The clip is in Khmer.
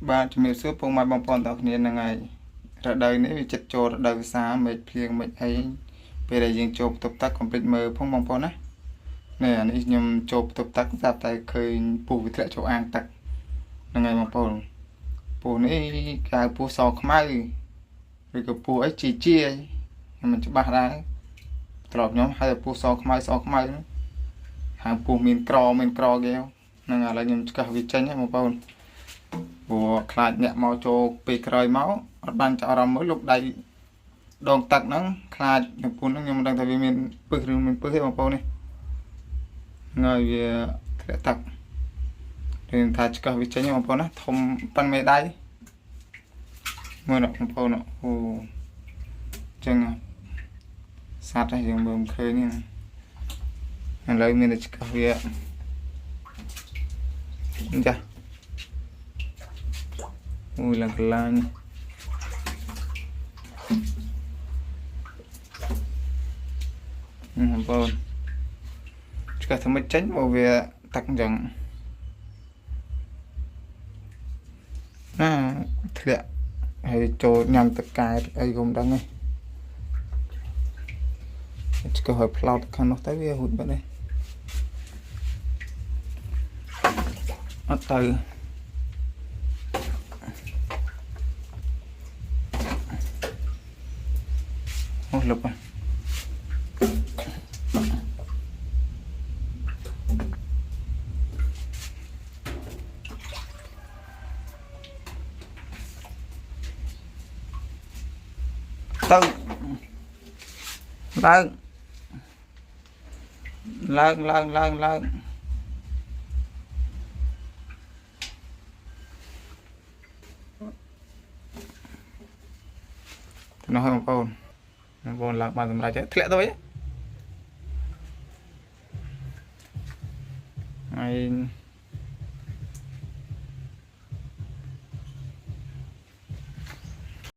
បាទជំរាបសួរពុកម៉ែបងប្អូនទាំងគ្នាហ្នឹងហើយរដូវនេះវាចិត្តចូលរដូវវស្សាមេឃភ្លៀងមេឃអីពេលដែលយើងចូលបន្ទប់ទឹកកុំភ្លេចមើលផងបងប្អូនណានេះអានេះខ្ញុំចូលបន្ទប់ទឹកស្រាប់តែឃើញពូវាធ្លាក់ចូលអាងទឹកហ្នឹងហើយបងប្អូនពូនេះគេហៅពូសខ្មៅឬក៏ពូអីជីជីអីខ្ញុំមិនច្បាស់ដែរត្រប់ខ្ញុំហៅពូសខ្មៅហៅពូមានក្រគេហ្នឹងឥឡូវខ្ញុំឆ្កឹះវាចេញហ្នឹងបងប្អូនព្រោះខ្លាចអ្នកមកចូលពេលក្រោយមកអត់បានចាប់អារម្មណ៍មើលលោកដៃដងទឹកហ្នឹងខ្លាចនៅពូនហ្នឹងខ្ញុំមិនដឹងថាវាមានពឹសឬមិនពឹសទេបងប្អូននេះហើយវាធ្លាក់ទឹករៀនថាឆ្កឹះវាចេញបងប្អូនណាធំប៉ុនមេដៃមើលបងប្អូនអូចឹងសត្វហ្នឹងយើងមើលមិនឃើញទេឥឡូវមានតែឆ្កឹះវាចាអូយឡើងកលាញបងប្អូនឆ្កឹះធ្វើមិនចេញមកវាតាក់អញ្ចឹងណាធ្លាក់ហើយចូលញ៉ាំទឹកកែអីក៏មិនដឹងទេឆ្កឹះឲ្យផ្លោតខាងនោះទៅវាហួចបាត់ទេអត់ទៅអូលុបទៅឡើងទៅនោះបងប្អូនឡើងបានសម្រាប់ទេធ្លាក់ទៅវិញហើយ